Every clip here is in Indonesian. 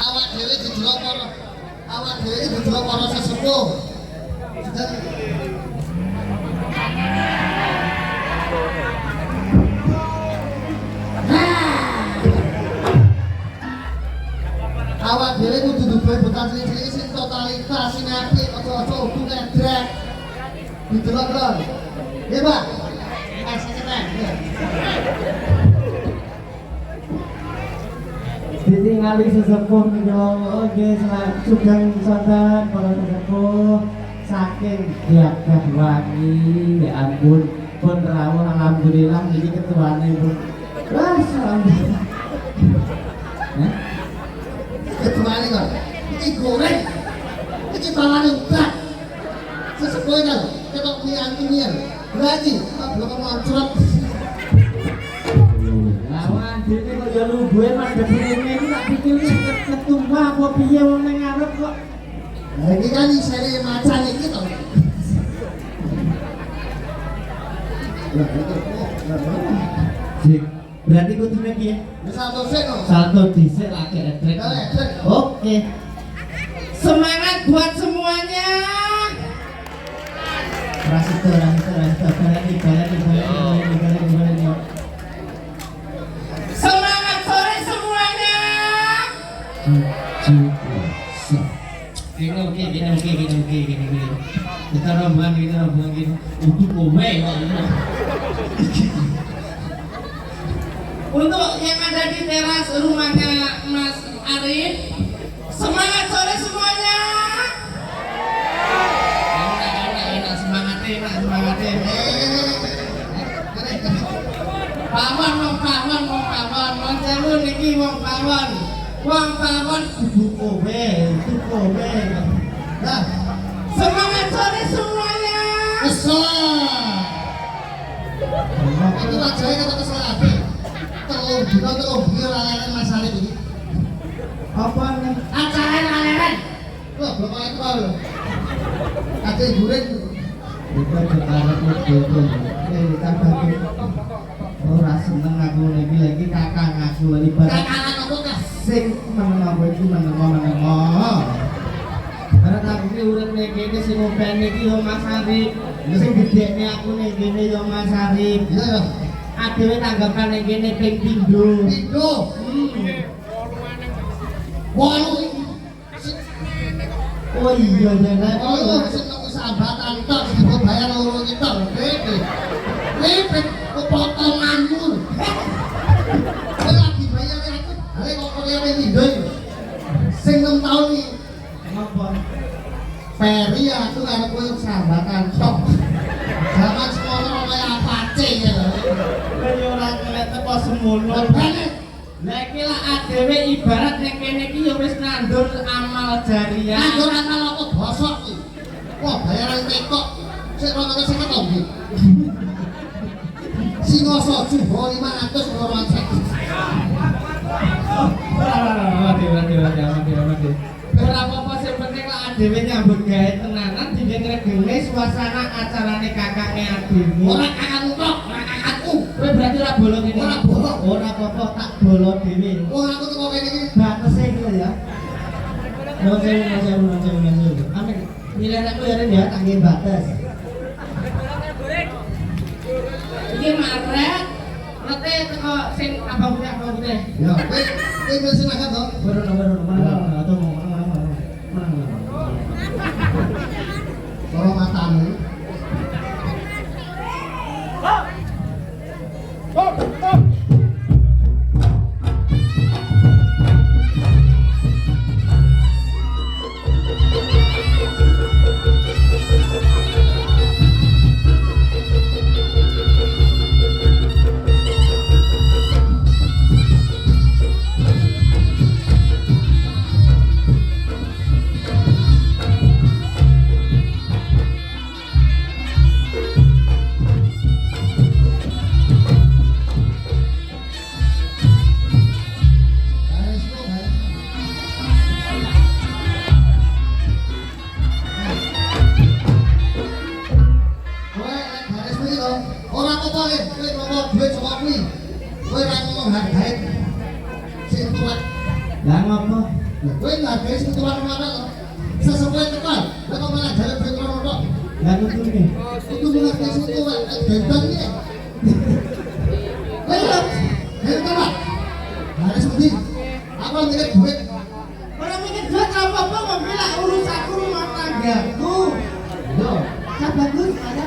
Awak dhewe didelok para sesepuh. Awak dhewe kudu duwe botan cilik-cilik sing totalitas sing apik, aja udu ngedrek. Didelok lho. Nggih, Pak. Sesetan. Ditingali sesepuh yo nggih sugeng sonten para sesepuh saking Diagas Wangi ya ampun pun rawuh alhamdulillah iki ketuane pun wah alhamdulillah. Ketuane kok iki goreng iki bawaan ubat sesepuh itu ketok mian-mian berarti belum ngoncrot lawan dene kok ya lubuhe madhep ngene iki tak pikir ketumbah apa piye wong ning ngarep kok. Lah iki kan isine macan iki to. Jik, berarti kudune piye? Wis salto sik kok. Salto dhisik lagi etrek. Oke. Semangat buat semuanya. Rasito. Semangat sore semuanya. Gini. Kita rombongan gini. Untuk kowe kok. Untuk yang ada di teras rumahnya Mas Arif, semangat sore semuanya. Enak semangatnya. Pawon sewu niki wong pawon kudu kowe. Nah, semangat sore semuanya. Kesel. Itu wajahnya kata kesel apa? Telung dino laleran Mas Arif ini. Apa nih? Acara laleran. Wah, belum itu lho. Ate guring. Kita berharap betul. Tambah ora seneng aku lagi kakang aku ibarat Kakak apa kas? sing meneng iki meneng. Karena aku iki urip ning kene sing ngopeni iki yo Mas Arif. Sing gedhekne aku ning kene yo Mas Arif. Iya ya. Adewe tanggapan ning kene ping pindho. Pindho. Wolu. Oh iya nek. Oh, sing kok sambatan tok sing bayar loro iki tok. Ribet potonganmu. Kowe lagi bayar aku. Ale kok kowe pindho iki. Sing 6 tahun iki. Ngapa? Ferry aku karo kowe sambatan tok. Zaman sekolah kaya apace ya lho. Kowe ora kelek teko semono. Lah iki lah adewe ibarat ning kene iki ya wis nandur amal jariah. Nandur amal apa bosok iki? Wah, bayaran tekok. Sik 250 to nggih. Singoso Juho 500 orang cek. Ora apa-apa sing penting lah adewe nyambut gawe tenanan dingin ngregene suasana acarane kakake adewe. Ora kakakmu tok, ora kakakku. Kowe berarti ora bolong ini. Ora bolong. Ora apa-apa tak bolo dhewe. Wong aku teko kene iki. Batese iki ya. Nonton. Amin. Nilai aku ya tak nggih batas. Iki maret. Rete teko sing abang putih. Ya, kowe wis seneng to? Loro matamu. Lah kowe nghargai sing tuwa mana kok. Sesuai tekan. Lah kok malah jalan duit rono tok. Lah kudu nih. Itu nghargai sing tuwa gendang iki. Ayo. Ayo Pak. Harus mesti. Apa mikir duit? Ora mikir duit apa-apa kok bilang urusanku rumah tanggaku. Yo. Kan bagus ada.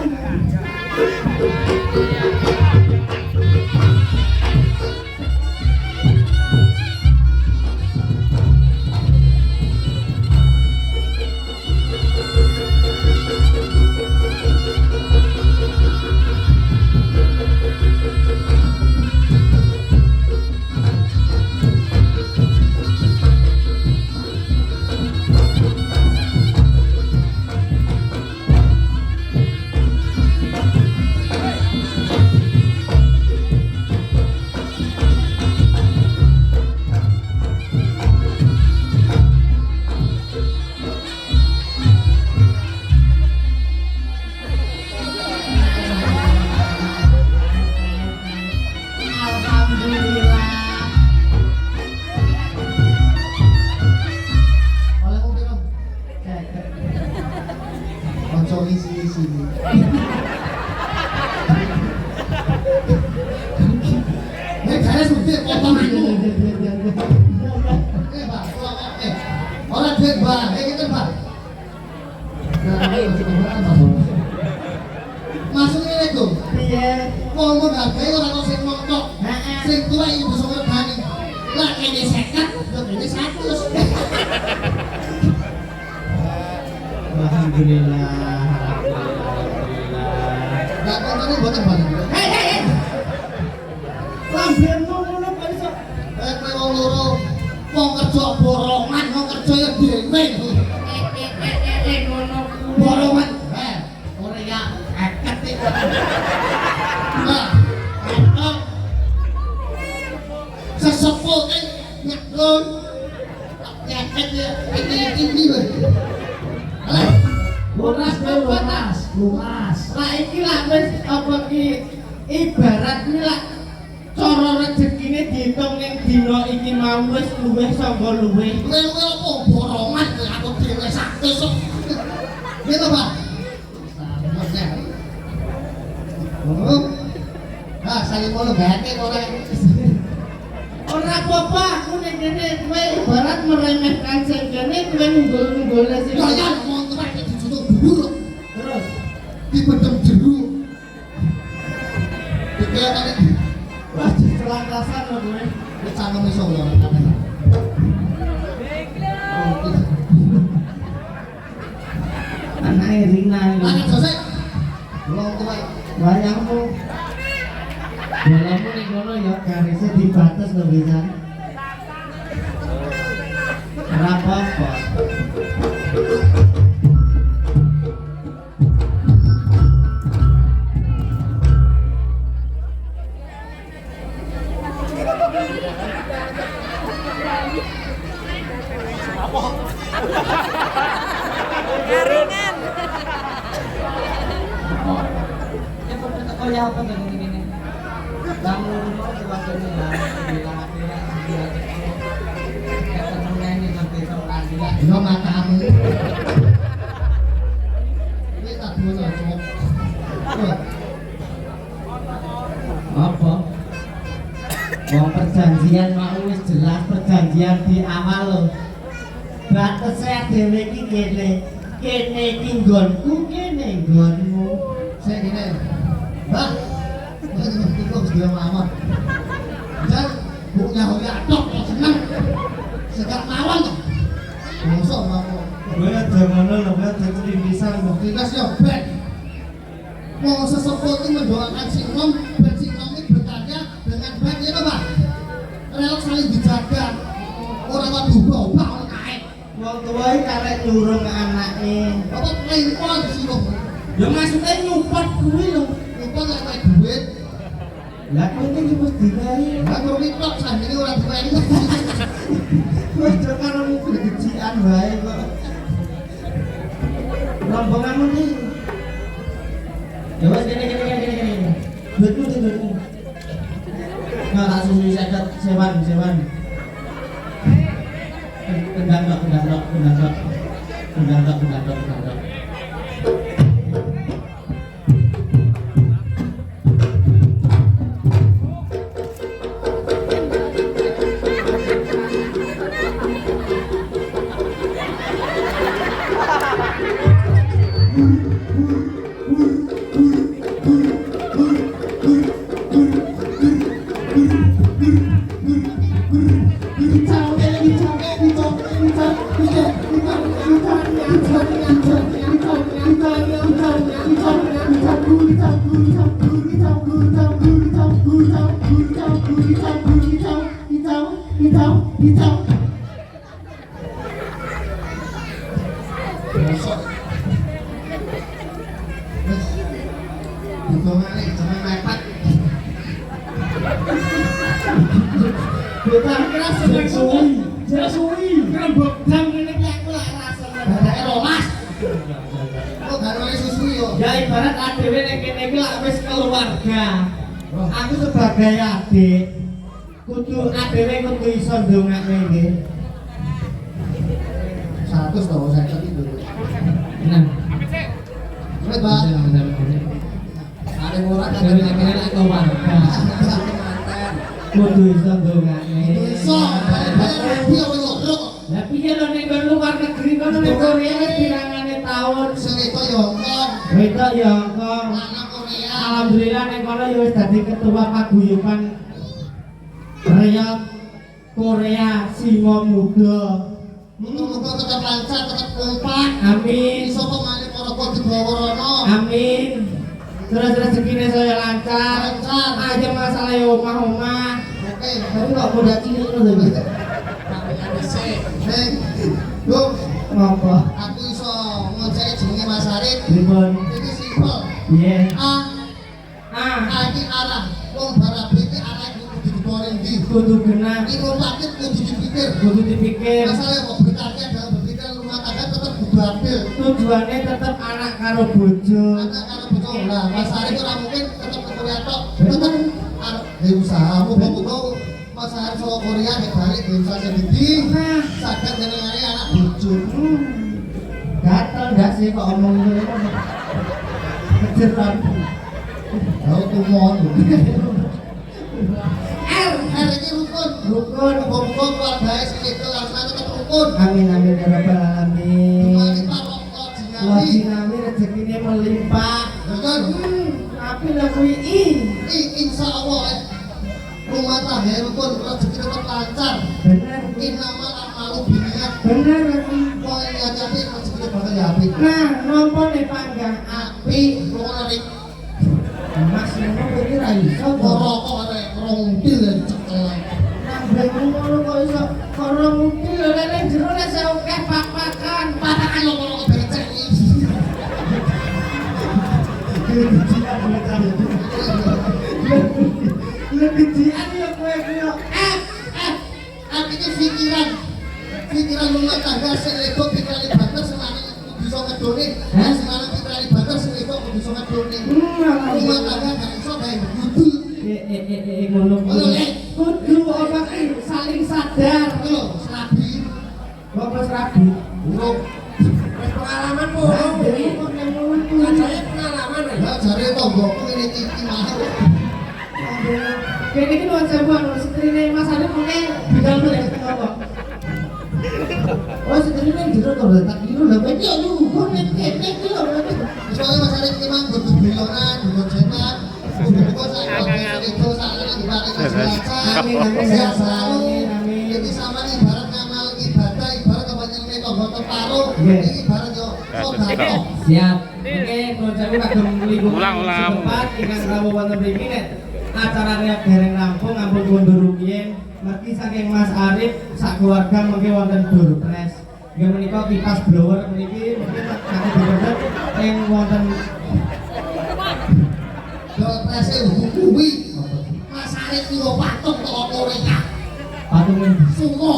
Perjanjian mau wis jelas perjanjian di awal lho. Batasnya dhewe iki kene iki nggonku, kene nggonmu. Saya gini, Mbak, saya mesti kok dia mawon. Dan buknya hoya tok kok seneng. Segak mawon kok. Mosok mawon. Kowe aja ngono lho, kowe aja pisan kok. Tikas yo ben. Mau sesepuh itu mendoakan si Nom, dan si Nom ini berkarya dengan baik ya Pak. Relak saling dijaga. Orang waduh bawa orang kain. Wong tuwa iki karek nyurung anake. Apa pelingkon sih kok? Ya maksudnya nyupport kuwi lho. Nyupport gak kayak duit. Lah kowe iki mesti digawe. Lah kok tok sanjene ora dipaeni. Wis do karo gejjikan wae kok. Rombonganmu iki. Ya wis kene. Duitmu. Nah, tak susu 50 sewan. Bosok. Wes. Digongane jeneng mepet. Kita kira seneng suwi. Jeneng suwi. Rembug dam ngene iki aku lak rasane. Badake rolas. Kok garwane susu yo. Ya ibarat adewe ning kene iki lak wis keluarga. Aku sebagai adik kudu adewe kudu iso ndongakne nggih. 100 to saya itu. Nah, Wes, Pak. Ada ora kan adewe ning kene lak keluarga. Kudu iso ndongakne. Iso, bayar dia wis logrok. Lah piye lho ning luar negeri kono ning Korea wis pirangane taun. Sing itu yo Hongkong, Wedok ya Hongkong. lanang Korea. Alhamdulillah ning kono ya wis dadi ketua paguyuban Rakyat Korea Singo Muda. Muga-muga tetap lancar, tetap kompak. Amin. Iso pemane para kok dibawa rono. Amin. Terus rezekine saya lancar. Lancar. Aja masalah ya omah-omah. Oke, Tapi kok bodak cilik ngono lho. tapi ada sih. Neng, Duk, Ngopo? aku iso ngecek jenenge Mas Arif. Pripun? Iki simpel. Piye? A iki arah. Wong barabe iki arah kudu didone ndi? Kudu genah, Iki lakit kudu dipikir. kudu dipikir. Masalah kok berkarya dalam berpikir rumah tangga tetap diambil. Tujuannya tetap anak karo bojo. Anak kalau betul lah, Mas Arif ora mungkin tetap ke Korea tok. Tetap usahamu muga-muga Mas Arif saka Korea nek balik di usaha sendiri. Nah, Saged nyenengane anak bojo. gatel gak sih kok omong ngono? Kejeran. Tahu tuh mohon. R iki rukun. Rukun. Muga-muga keluargae sing itu langsung tetap rukun. Amin amin ya rabbal alamin. Mari parok kok Wah jinali. sinami rezekine melimpah. Betul. Tapi lah kuwi Insya Allah rumah tangga rukun rezeki tetap lancar. bener. Innamal a'malu binniyat. Bener. Wong yang nyati rezeki bakal ya apik. Nah, nompo nih panggang api. Lari Mas ngono kuwi ra iso to. rokok arek rompil dan cekelek. Nambah ngono kok iso kok mungkin lho nek jero nek akeh papakan. Patakan lo kalau becek iki. Lebih jian ya kowe yo. Artinya pikiran rumah tangga sing itu pikiran ibadah semana bisa ngedone. Semana pikiran ibadah sing itu bisa ngedone. Rumah tangga gak iso kayak begitu. Ngono kudu apa ki saling sadar. Itu loh, serabi. Bapak serabi. Buruk. Pengalaman bu, Saya pengalaman ya. Ya jare tonggoku ini tiki mahal. Kene iki nuwun sewu anu setrine Mas Arif mengke bidal lho ya kok. Oh setrine jero to lho tak kira lho iki yo kok nek kene iki lho. Soalnya Mas Arif ini mang butuh belonan, butuh cepat. Butuh saya itu saat ini dipakai lancar. Amin amin ya Sehat Allah. selalu. Amin amin. Jadi sama ibarat ngamal ibadah, ibarat kebanyakan tonggo tertaruh. Iya. Ini ibarat yo sodakoh. Siap. Oke, nuwun sewu kagem lingkungan Ulang. setempat ingkang rawuh wonten mriki nek acara reak dereng rampung ampun mundur rumiyin. Mergi saking Mas Arif sak keluarga mengke wonten Durpres. Nggih menika kipas blower mriki mungkin kagem dipedet ing wonten Dolprese kuwi Mas Arif kira patung toko Korea. patung Sumo.